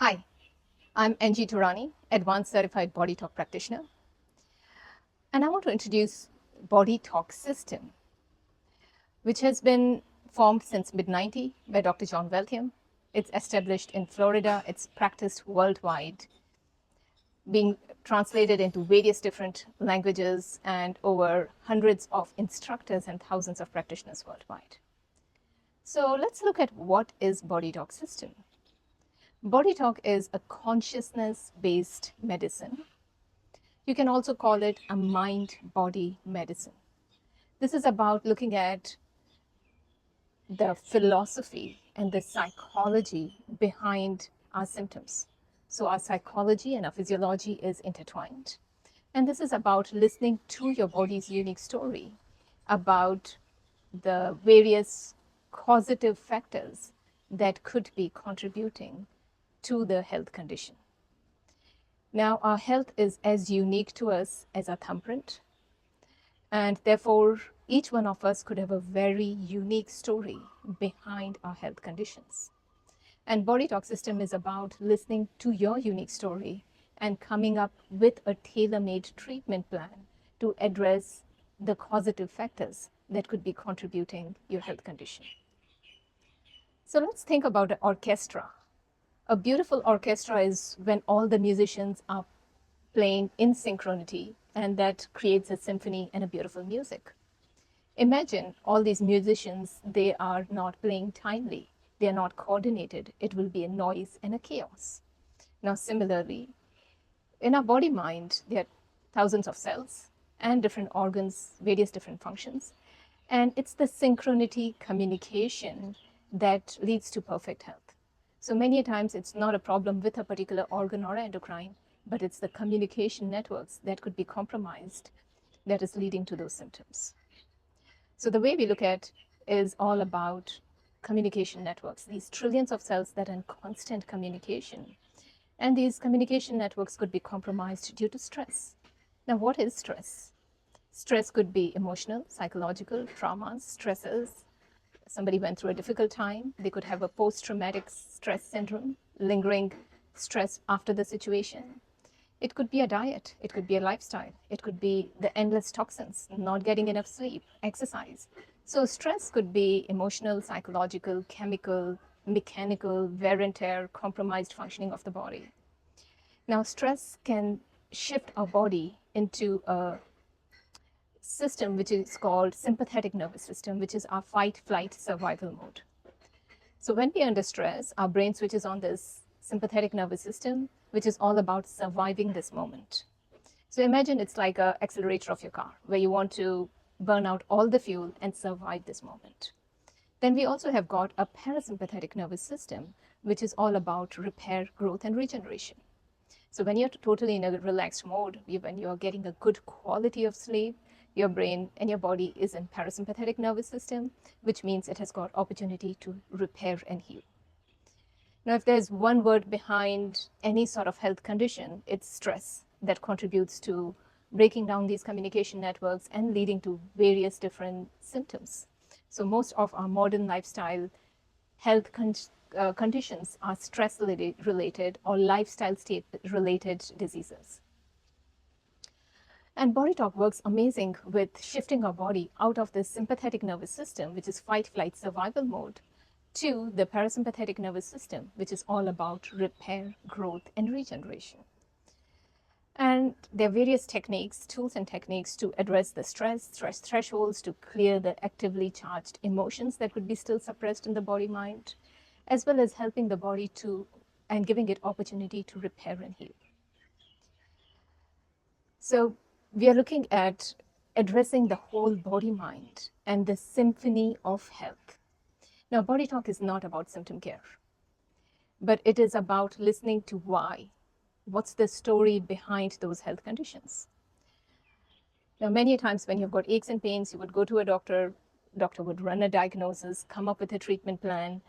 Hi, I'm NG Turani, Advanced Certified BodyTalk Practitioner, and I want to introduce BodyTalk System, which has been formed since mid-90 by Dr. John Weltham. It's established in Florida. It's practiced worldwide, being translated into various different languages and over hundreds of instructors and thousands of practitioners worldwide. So let's look at what is BodyTalk System. BodyTalk is a consciousness-based medicine. You can also call it a mind-body medicine. This is about looking at the philosophy and the psychology behind our symptoms. So our psychology and our physiology is intertwined. And this is about listening to your body's unique story about the various causative factors that could be contributing to the health condition. Now, our health is as unique to us as our thumbprint, and therefore, each one of us could have a very unique story behind our health conditions. And BodyTalk System is about listening to your unique story and coming up with a tailor-made treatment plan to address the causative factors that could be contributing your health condition. So let's think about an orchestra. A beautiful orchestra is when all the musicians are playing in synchronity, and that creates a symphony and a beautiful music. Imagine all these musicians, they are not playing timely, they are not coordinated. It will be a noise and a chaos. Now, similarly, in our body mind, there are thousands of cells and different organs, various different functions. And it's the synchronity communication that leads to perfect health. So many times it's not a problem with a particular organ or endocrine, but it's the communication networks that could be compromised that is leading to those symptoms. So the way we look at is all about communication networks, these trillions of cells that are in constant communication. And these communication networks could be compromised due to stress. Now, what is stress? Stress could be emotional, psychological, traumas, stresses. Somebody went through a difficult time. They could have a post-traumatic stress syndrome, lingering stress after the situation. It could be a diet. It could be a lifestyle. It could be the endless toxins, not getting enough sleep, exercise. So stress could be emotional, psychological, chemical, mechanical, wear and tear, compromised functioning of the body. Now, stress can shift our body into a system which is called sympathetic nervous system, which is our fight, flight, survival mode. So when we are under stress, our brain switches on this sympathetic nervous system, which is all about surviving this moment. So imagine it's like an accelerator of your car, where you want to burn out all the fuel and survive this moment. Then we also have got a parasympathetic nervous system, which is all about repair, growth, and regeneration. So when you're totally in a relaxed mode, when you're getting a good quality of sleep, your brain and your body is in parasympathetic nervous system, which means it has got opportunity to repair and heal. Now, if there's one word behind any sort of health condition, it's stress that contributes to breaking down these communication networks and leading to various different symptoms. So most of our modern lifestyle health conditions are stress related or lifestyle state related diseases. And BodyTalk works amazing with shifting our body out of the sympathetic nervous system, which is fight, flight, survival mode, to the parasympathetic nervous system, which is all about repair, growth, and regeneration. And there are various techniques, tools and techniques to address the stress thresholds, to clear the actively charged emotions that could be still suppressed in the body-mind, as well as helping the body to and giving it opportunity to repair and heal. So we are looking at addressing the whole body-mind and the symphony of health. Now, BodyTalk is not about symptom care, but it is about listening to why. What's the story behind those health conditions? Now, many times when you've got aches and pains, you would go to a doctor would run a diagnosis, come up with a treatment plan,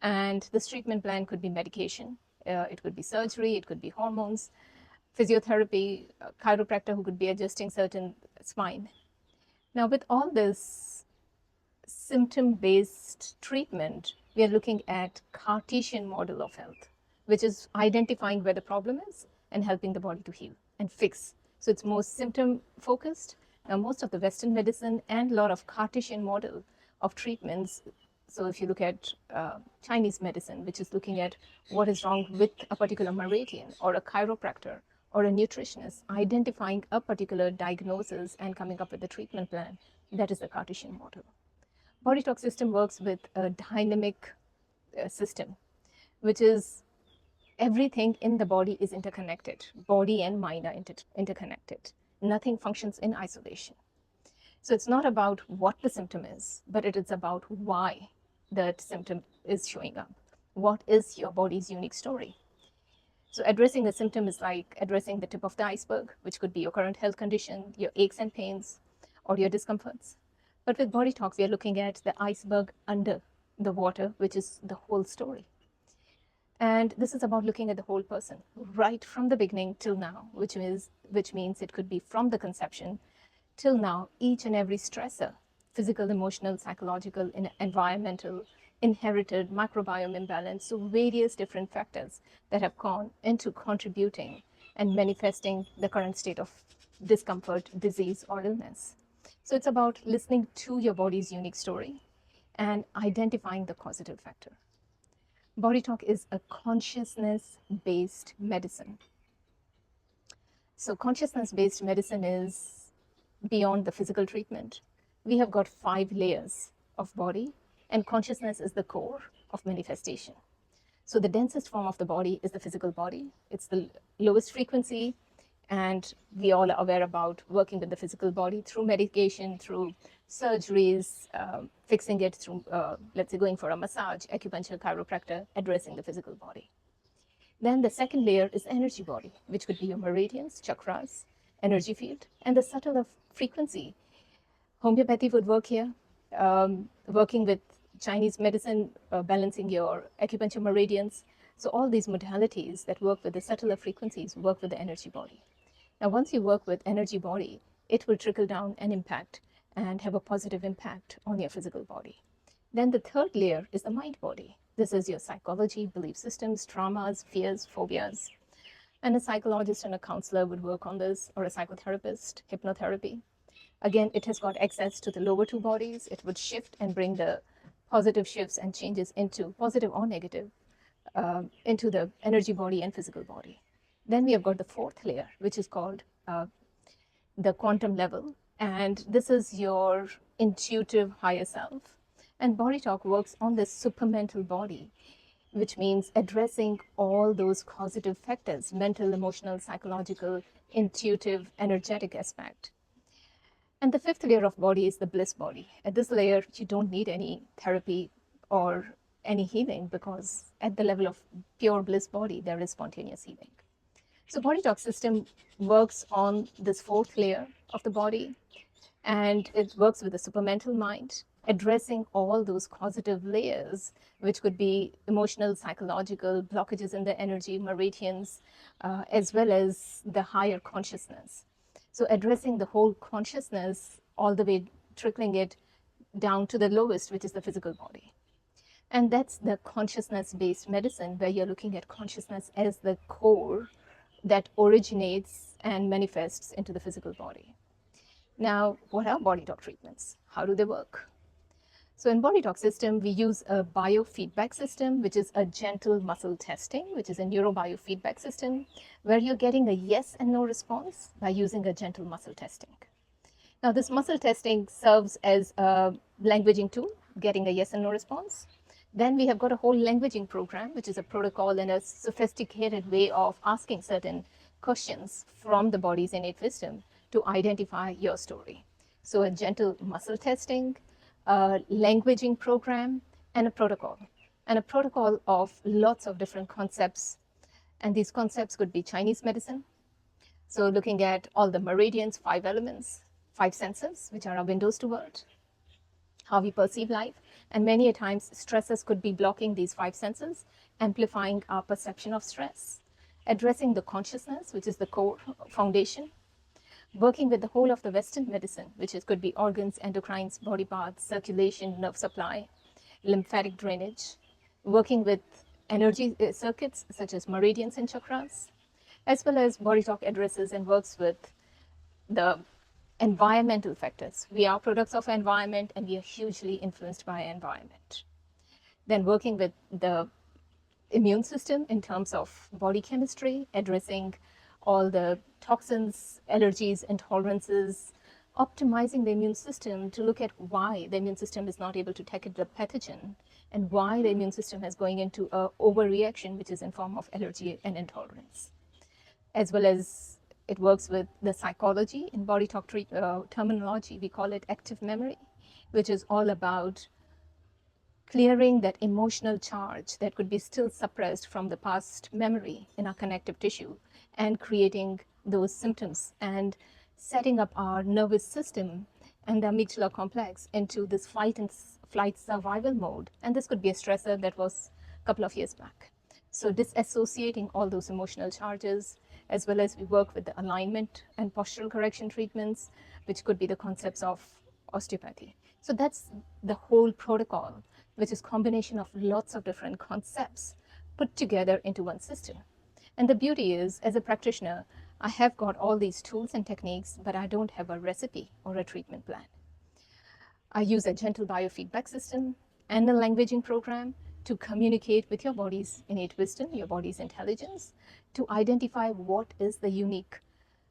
and this treatment plan could be medication, it could be surgery, it could be hormones, physiotherapy, a chiropractor who could be adjusting certain spine. Now, with all this symptom-based treatment, we are looking at Cartesian model of health, which is identifying where the problem is and helping the body to heal and fix. So it's more symptom focused. Now, most of the Western medicine and a lot of Cartesian model of treatments. So if you look at Chinese medicine, which is looking at what is wrong with a particular meridian or a chiropractor or a nutritionist, identifying a particular diagnosis and coming up with a treatment plan, that is the Cartesian model. BodyTalk system works with a dynamic system, which is everything in the body is interconnected. Body and mind are interconnected. Nothing functions in isolation. So it's not about what the symptom is, but it is about why that symptom is showing up. What is your body's unique story? So addressing the symptom is like addressing the tip of the iceberg, which could be your current health condition, your aches and pains, or your discomforts. But with BodyTalk, we are looking at the iceberg under the water, which is the whole story. And this is about looking at the whole person, right from the beginning till now, which means it could be from the conception till now, each and every stressor, physical, emotional, psychological, environmental, inherited, microbiome imbalance, so various different factors that have gone into contributing and manifesting the current state of discomfort, disease, or illness. So it's about listening to your body's unique story and identifying the causative factor. BodyTalk is a consciousness-based medicine. So consciousness-based medicine is beyond the physical treatment. We have got 5 layers of body, and consciousness is the core of manifestation. So the densest form of the body is the physical body. It's the lowest frequency, and we all are aware about working with the physical body through medication, through surgeries, fixing it through, let's say, going for a massage, acupuncture, chiropractor, addressing the physical body. Then the second layer is the energy body, which could be your meridians, chakras, energy field, and the subtler frequency. Homeopathy would work here, working with Chinese medicine, balancing your acupuncture meridians. So all these modalities that work with the subtler frequencies work with the energy body. Now, once you work with energy body, it will trickle down and impact and have a positive impact on your physical body. Then the third layer is the mind body. This is your psychology, belief systems, traumas, fears, phobias. And a psychologist and a counselor would work on this, or a psychotherapist, hypnotherapy. Again, it has got access to the lower 2 bodies. It would shift and bring the positive shifts and changes into positive or negative, into the energy body and physical body. Then we have got the 4th layer, which is called the quantum level. And this is your intuitive higher self. And BodyTalk works on this supermental body, which means addressing all those causative factors, mental, emotional, psychological, intuitive, energetic aspect. And the 5th layer of body is the bliss body. At this layer, you don't need any therapy or any healing, because at the level of pure bliss body, there is spontaneous healing. So BodyTalk system works on this 4th layer of the body, and it works with the supermental mind, addressing all those causative layers, which could be emotional, psychological, blockages in the energy, meridians, as well as the higher consciousness. So addressing the whole consciousness, all the way trickling it down to the lowest, which is the physical body. And that's the consciousness-based medicine, where you're looking at consciousness as the core that originates and manifests into the physical body. Now, what are BodyTalk treatments? How do they work? So in BodyTalk system, we use a biofeedback system, which is a gentle muscle testing, which is a neurobiofeedback system, where you're getting a yes and no response by using a gentle muscle testing. Now, this muscle testing serves as a languaging tool, getting a yes and no response. Then we have got a whole languaging program, which is a protocol and a sophisticated way of asking certain questions from the body's innate wisdom to identify your story. So a gentle muscle testing, a languaging program, and a protocol. And a protocol of lots of different concepts. And these concepts could be Chinese medicine. So looking at all the meridians, 5 elements, 5 senses, which are our windows to world, how we perceive life. And many a times, stresses could be blocking these 5 senses, amplifying our perception of stress. Addressing the consciousness, which is the core foundation. Working with the whole of the Western medicine, which could be organs, endocrines, body parts, circulation, nerve supply, lymphatic drainage. Working with energy circuits such as meridians and chakras, as well as BodyTalk addresses and works with the environmental factors. We are products of environment and we are hugely influenced by environment. Then working with the immune system in terms of body chemistry, addressing all the toxins, allergies, intolerances, optimizing the immune system to look at why the immune system is not able to tackle the pathogen and why the immune system is going into a overreaction, which is in form of allergy and intolerance. As well as it works with the psychology. In BodyTalk terminology, we call it active memory, which is all about clearing that emotional charge that could be still suppressed from the past memory in our connective tissue and creating those symptoms and setting up our nervous system and the amygdala complex into this flight survival mode. And this could be a stressor that was a couple of years back. So disassociating all those emotional charges, as well as we work with the alignment and postural correction treatments, which could be the concepts of osteopathy. So that's the whole protocol, which is combination of lots of different concepts put together into one system. And the beauty is, as a practitioner, I have got all these tools and techniques, but I don't have a recipe or a treatment plan. I use a gentle biofeedback system and a languaging program to communicate with your body's innate wisdom, your body's intelligence, to identify what is the unique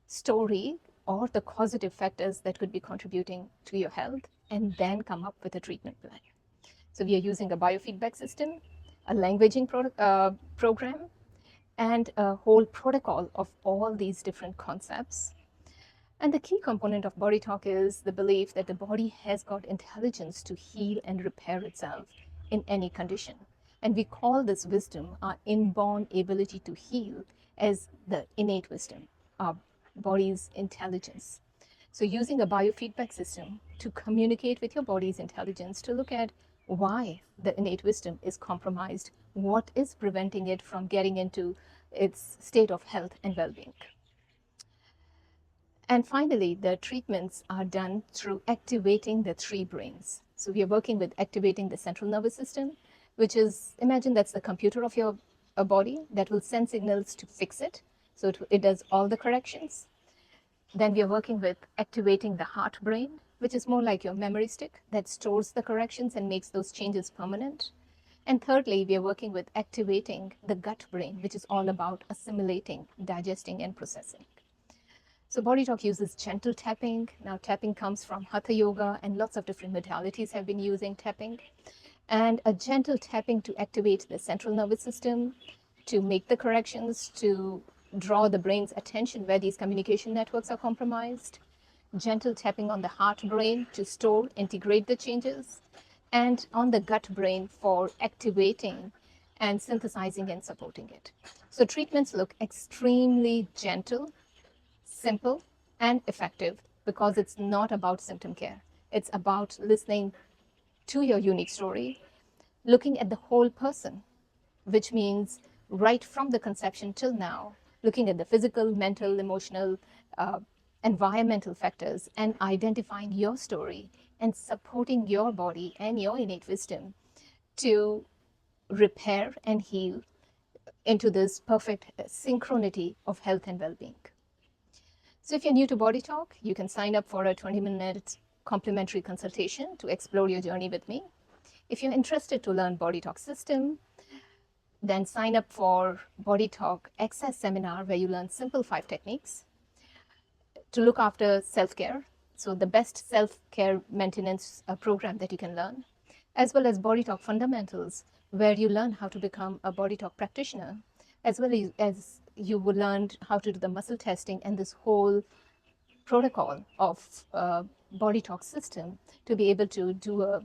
story or the causative factors that could be contributing to your health, and then come up with a treatment plan. So we are using a biofeedback system, a languaging program, and a whole protocol of all these different concepts. And the key component of BodyTalk is the belief that the body has got intelligence to heal and repair itself in any condition. And we call this wisdom, our inborn ability to heal, as the innate wisdom, our body's intelligence. So using a biofeedback system to communicate with your body's intelligence to look at why the innate wisdom is compromised, what is preventing it from getting into its state of health and well-being. And finally, the treatments are done through activating the three brains. So we are working with activating the central nervous system, which is, imagine that's the computer of your body that will send signals to fix it. So it does all the corrections. Then we are working with activating the heart brain, which is more like your memory stick that stores the corrections and makes those changes permanent. And thirdly, we are working with activating the gut brain, which is all about assimilating, digesting, and processing. So BodyTalk uses gentle tapping. Now tapping comes from Hatha Yoga, and lots of different modalities have been using tapping. And a gentle tapping to activate the central nervous system, to make the corrections, to draw the brain's attention where these communication networks are compromised. Gentle tapping on the heart brain to store, integrate the changes, and on the gut brain for activating and synthesizing and supporting it. So treatments look extremely gentle, simple, and effective because it's not about symptom care. It's about listening to your unique story, looking at the whole person, which means right from the conception till now, looking at the physical, mental, emotional, environmental factors and identifying your story and supporting your body and your innate wisdom to repair and heal into this perfect synchronity of health and well-being. So if you're new to BodyTalk, you can sign up for a 20-minute complimentary consultation to explore your journey with me. If you're interested to learn BodyTalk system, then sign up for BodyTalk Access Seminar, where you learn simple 5 techniques to look after self-care. So the best self-care maintenance program that you can learn, as well as BodyTalk Fundamentals, where you learn how to become a BodyTalk practitioner, as well as you will learn how to do the muscle testing and this whole protocol of BodyTalk system to be able to do a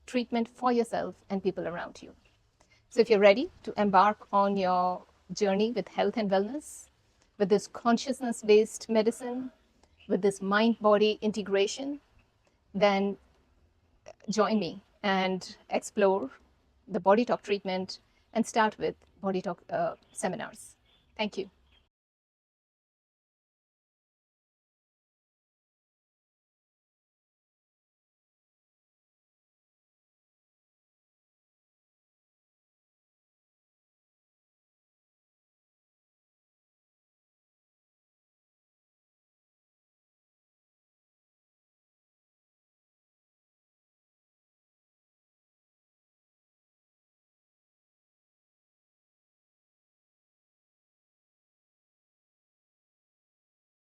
treatment for yourself and people around you. So if you're ready to embark on your journey with health and wellness, with this consciousness-based medicine, with this mind-body integration, then join me and explore the BodyTalk treatment and start with BodyTalk seminars. Thank you.